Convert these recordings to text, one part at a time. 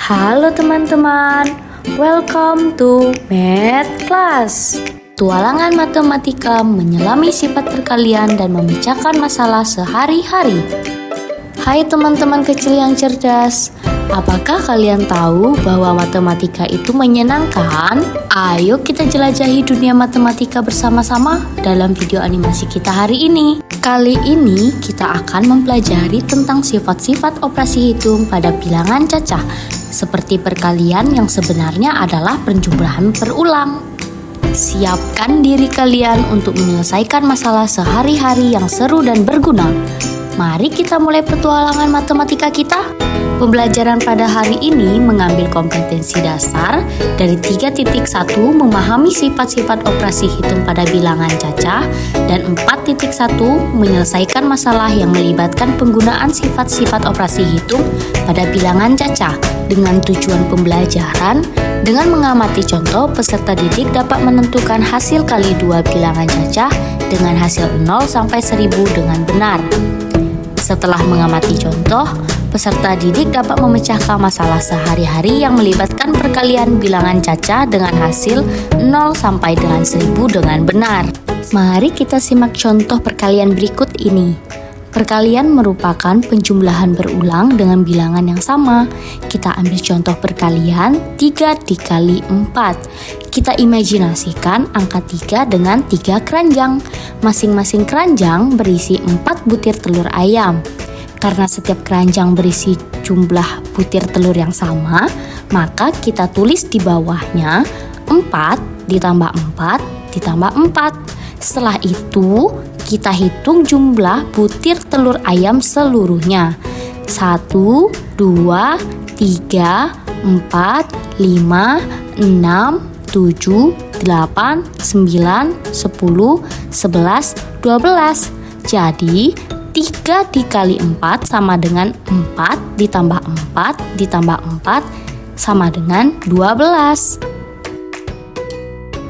Halo teman-teman, welcome to Math Class. Tualangan matematika menyelami sifat perkalian dan memecahkan masalah sehari-hari. Hai teman-teman kecil yang cerdas, apakah kalian tahu bahwa matematika itu menyenangkan? Ayo kita jelajahi dunia matematika bersama-sama dalam video animasi kita hari ini. Kali ini kita akan mempelajari tentang sifat-sifat operasi hitung pada bilangan cacah, seperti perkalian yang sebenarnya adalah penjumlahan berulang. Siapkan diri kalian untuk menyelesaikan masalah sehari-hari yang seru dan berguna. Mari kita mulai petualangan matematika kita. Pembelajaran pada hari ini mengambil kompetensi dasar dari 3.1 memahami sifat-sifat operasi hitung pada bilangan cacah dan 4.1 menyelesaikan masalah yang melibatkan penggunaan sifat-sifat operasi hitung pada bilangan cacah. Dengan tujuan pembelajaran, dengan mengamati contoh, peserta didik dapat menentukan hasil kali dua bilangan cacah dengan hasil 0 sampai 1000 dengan benar. Setelah mengamati contoh, peserta didik dapat memecahkan masalah sehari-hari yang melibatkan perkalian bilangan cacah dengan hasil 0 sampai dengan 1000 dengan benar. Mari kita simak contoh perkalian berikut ini. Perkalian merupakan penjumlahan berulang dengan bilangan yang sama. Kita ambil contoh perkalian 3 dikali 4. Kita imajinasikan angka 3 dengan 3 keranjang. Masing-masing keranjang berisi 4 butir telur ayam. Karena setiap keranjang berisi jumlah butir telur yang sama, maka kita tulis di bawahnya 4 ditambah 4 ditambah 4. Setelah itu, kita hitung jumlah butir telur ayam seluruhnya. 1, 2, 3, 4, 5, 6, 7, 8, 9, 10, 11, 12. Jadi 3 dikali 4 sama dengan 4 ditambah 4 ditambah 4 sama dengan 12.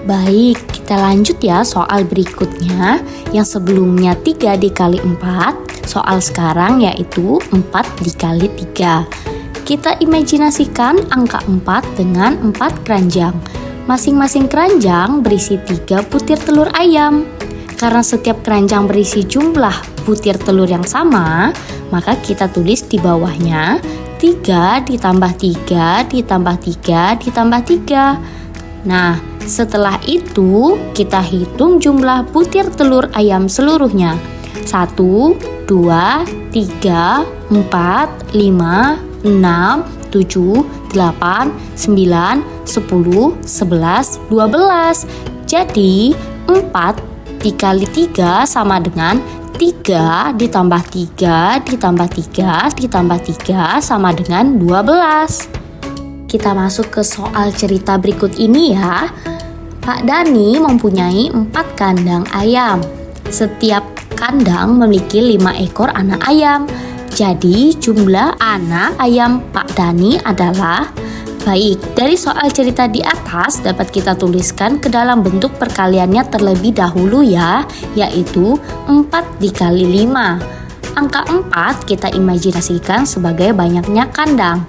Baik, kita lanjut ya soal berikutnya. Yang sebelumnya 3 dikali 4, soal sekarang yaitu 4 dikali 3. Kita imajinasikan angka 4 dengan 4 keranjang. Masing-masing keranjang berisi 3 butir telur ayam. Karena setiap keranjang berisi jumlah butir telur yang sama, maka kita tulis di bawahnya 3 ditambah 3 ditambah 3 ditambah 3. Nah, setelah itu kita hitung jumlah butir telur ayam seluruhnya. 1, 2, 3, 4, 5, 6, 7, 8, 9, 10, 11, 12. Jadi 4 dikali 3 sama dengan 3 ditambah 3 ditambah 3 ditambah 3 sama dengan 12. Kita masuk ke soal cerita berikut ini ya. Pak Dani mempunyai 4 kandang ayam. Setiap kandang memiliki 5 ekor anak ayam. Jadi jumlah anak ayam Pak Dani adalah... Baik, dari soal cerita di atas dapat kita tuliskan ke dalam bentuk perkaliannya terlebih dahulu ya, yaitu 4 dikali 5. Angka 4 kita imajinasikan sebagai banyaknya kandang.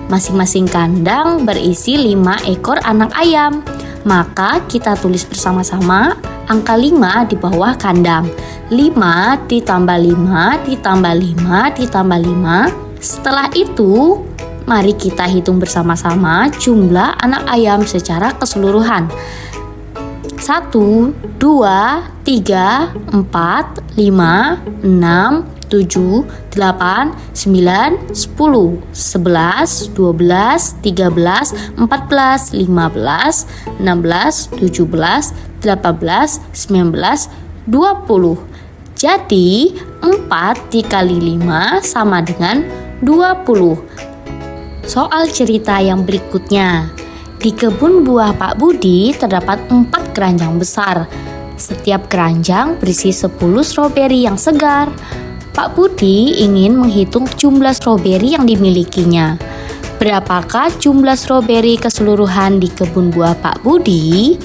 Masing-masing kandang berisi 5 ekor anak ayam. Maka kita tulis bersama-sama angka 5 di bawah kandang. 5 ditambah 5 ditambah 5 ditambah 5. Setelah itu, mari kita hitung bersama-sama jumlah anak ayam secara keseluruhan. 1, 2, 3, 4, 5, 6, 7, 8, 9, 10, 11, 12, 13, 14, 15, 16, 17, 18, 19, 20. Jadi 4 dikali 5 sama dengan 20. Soal cerita yang berikutnya. Di kebun buah Pak Budi terdapat 4 keranjang besar. Setiap keranjang berisi 10 stroberi yang segar. Pak Budi ingin menghitung jumlah stroberi yang dimilikinya. Berapakah jumlah stroberi keseluruhan di kebun buah Pak Budi?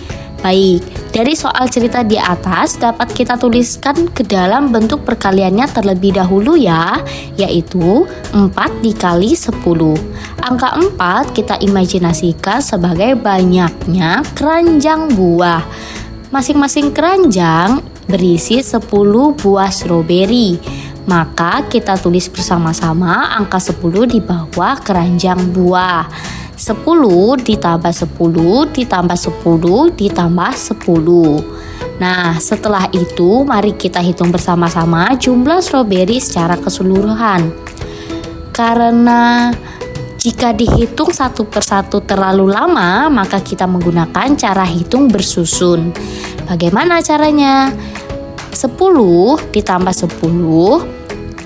Baik, dari soal cerita di atas dapat kita tuliskan ke dalam bentuk perkaliannya terlebih dahulu ya, yaitu 4 dikali 10. Angka 4 kita imajinasikan sebagai banyaknya keranjang buah. Masing-masing keranjang berisi 10 buah stroberi. Maka kita tulis bersama-sama angka 10 di bawah keranjang buah. 10 ditambah 10 ditambah 10 ditambah 10. Nah, setelah itu mari kita hitung bersama-sama jumlah stroberi secara keseluruhan. Karena jika dihitung satu persatu terlalu lama, maka kita menggunakan cara hitung bersusun. Bagaimana caranya? 10 ditambah 10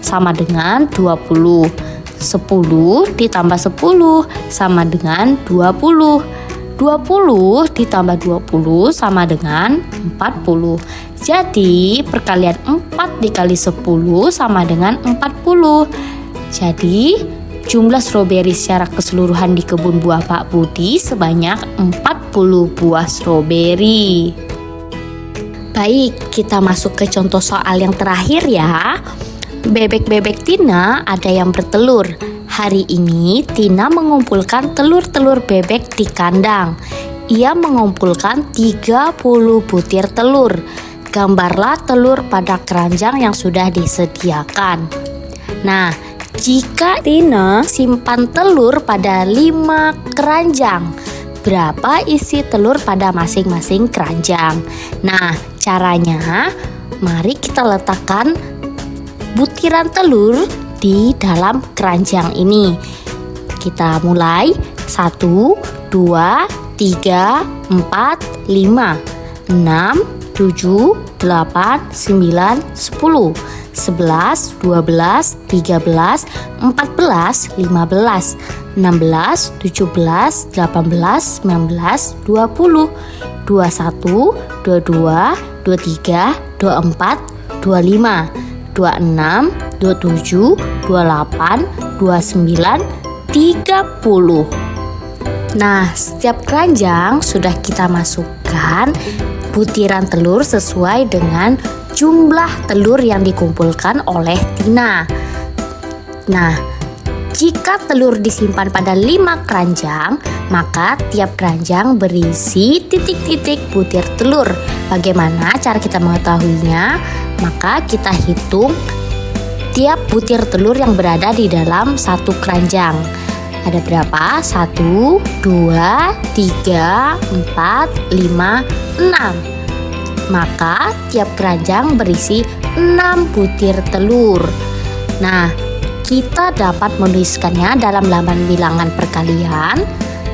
sama dengan 20. 10 ditambah 10 sama dengan 20. 20 ditambah 20 sama dengan 40. Jadi perkalian 4 dikali 10 sama dengan 40. Jadi jumlah stroberi secara keseluruhan di kebun buah Pak Budi sebanyak 40 buah stroberi. Baik, kita masuk ke contoh soal yang terakhir ya. Bebek-bebek Tina ada yang bertelur. Hari ini Tina mengumpulkan telur-telur bebek di kandang. Ia mengumpulkan 30 butir telur. Gambarlah telur pada keranjang yang sudah disediakan. Nah, jika Tina simpan telur pada 5 keranjang, berapa isi telur pada masing-masing keranjang? Nah, caranya mari kita letakkan butiran telur di dalam keranjang ini. Kita mulai 1, 2, 3, 4, 5, 6, 7, 8, 9, 10, 11, 12, 13, 14, 15, 16, 17, 18, 19, 20, 21, 22, 23, 24, 25, 26, 27, 28, 29, 30. Nah, setiap keranjang sudah kita masukkan butiran telur sesuai dengan jumlah telur yang dikumpulkan oleh Tina. Nah, jika telur disimpan pada 5 keranjang, maka tiap keranjang berisi titik-titik butir telur. Bagaimana cara kita mengetahuinya? Maka kita hitung tiap butir telur yang berada di dalam satu keranjang. Ada berapa? 1, 2, 3, 4, 5, 6. Maka tiap keranjang berisi 6 butir telur. Nah, kita dapat menuliskannya dalam laman bilangan perkalian.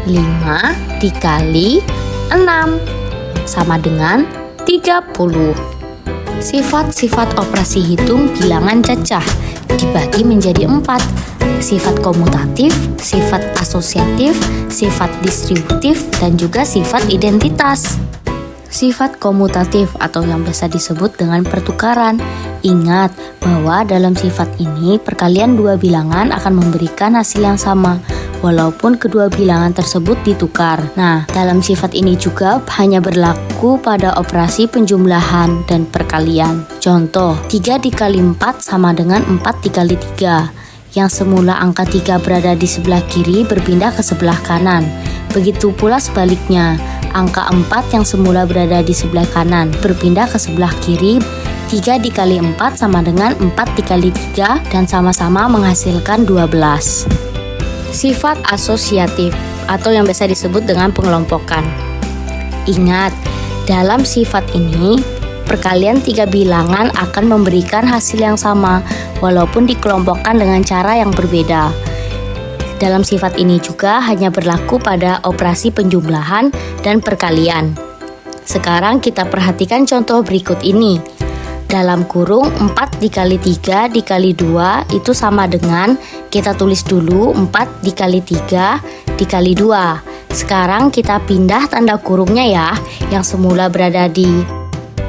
5 dikali 6 sama dengan 30. Sifat-sifat operasi hitung bilangan cacah dibagi menjadi 4. Sifat komutatif, sifat asosiatif, sifat distributif, dan juga sifat identitas. Sifat komutatif atau yang biasa disebut dengan pertukaran. Ingat bahwa dalam sifat ini perkalian dua bilangan akan memberikan hasil yang sama walaupun kedua bilangan tersebut ditukar. Nah, dalam sifat ini juga hanya berlaku pada operasi penjumlahan dan perkalian. Contoh, 3 dikali 4 sama dengan 4 dikali 3. Yang semula angka 3 berada di sebelah kiri berpindah ke sebelah kanan. Begitu pula sebaliknya, angka 4 yang semula berada di sebelah kanan berpindah ke sebelah kiri. 3 dikali 4 sama dengan 4 dikali 3 dan sama-sama menghasilkan 12. Sifat asosiatif atau yang biasa disebut dengan pengelompokan. Ingat, dalam sifat ini perkalian 3 bilangan akan memberikan hasil yang sama walaupun dikelompokkan dengan cara yang berbeda. Dalam sifat ini juga hanya berlaku pada operasi penjumlahan dan perkalian. Sekarang kita perhatikan contoh berikut ini. Dalam kurung 4 dikali 3 dikali 2 itu sama dengan, kita tulis dulu 4 dikali 3 dikali 2. Sekarang kita pindah tanda kurungnya ya. Yang semula berada di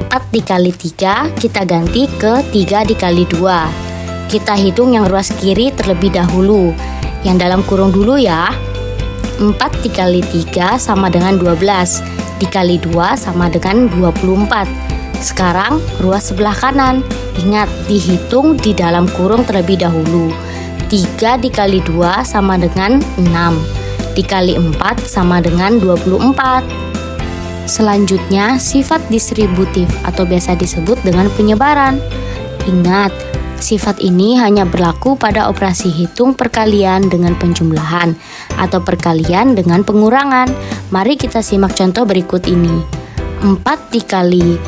4 dikali 3 kita ganti ke 3 dikali 2. Kita hitung yang ruas kiri terlebih dahulu. Yang dalam kurung dulu ya. 4 dikali 3 sama dengan 12. Dikali 2 sama dengan 24. Sekarang ruas sebelah kanan. Ingat, dihitung di dalam kurung terlebih dahulu. 3 dikali 2 sama dengan 6. Dikali 4 sama dengan 24. Selanjutnya, sifat distributif atau biasa disebut dengan penyebaran. Ingat, sifat ini hanya berlaku pada operasi hitung perkalian dengan penjumlahan atau perkalian dengan pengurangan. Mari kita simak contoh berikut ini. 4 dikali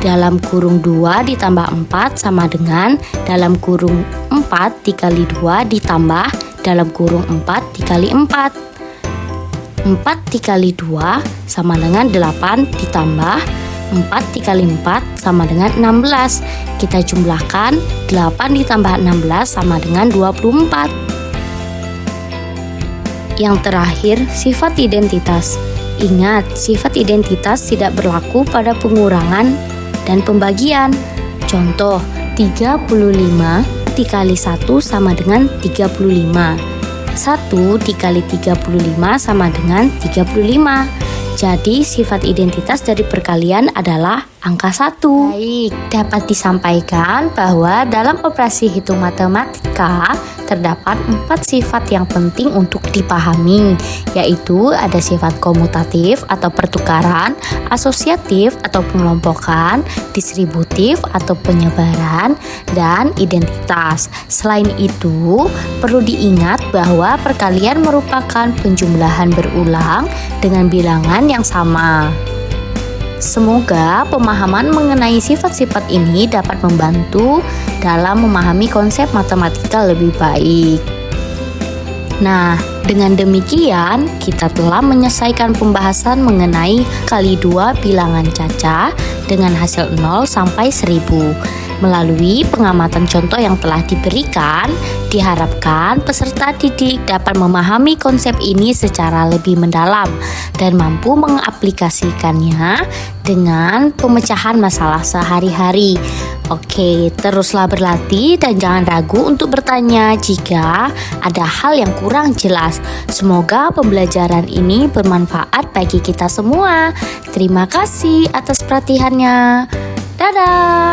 dalam kurung 2 ditambah 4 sama dengan dalam kurung 4 dikali 2 ditambah dalam kurung 4 dikali 4. 4 dikali 2 sama dengan 8 ditambah 4 dikali 4 sama dengan 16. Kita jumlahkan 8 ditambah 16 sama dengan 24. Yang terakhir, sifat identitas. Ingat, sifat identitas tidak berlaku pada pengurangan dan pembagian. Contoh, 35 dikali 1 sama dengan 35. 1 dikali 35 sama dengan 35. Jadi sifat identitas dari perkalian adalah angka 1. Baik, dapat disampaikan bahwa dalam operasi hitung matematika terdapat 4 sifat yang penting untuk dipahami, yaitu ada sifat komutatif atau pertukaran, asosiatif atau pengelompokan, distributif atau penyebaran, dan identitas. Selain itu, perlu diingat bahwa perkalian merupakan penjumlahan berulang dengan bilangan yang sama. Semoga pemahaman mengenai sifat-sifat ini dapat membantu dalam memahami konsep matematika lebih baik. Nah, dengan demikian kita telah menyelesaikan pembahasan mengenai kali 2 bilangan caca dengan hasil 0 sampai 1000. Melalui pengamatan contoh yang telah diberikan, diharapkan peserta didik dapat memahami konsep ini secara lebih mendalam dan mampu mengaplikasikannya dengan pemecahan masalah sehari-hari. Oke, teruslah berlatih dan jangan ragu untuk bertanya jika ada hal yang kurang jelas. Semoga pembelajaran ini bermanfaat bagi kita semua. Terima kasih atas perhatiannya. Dadah!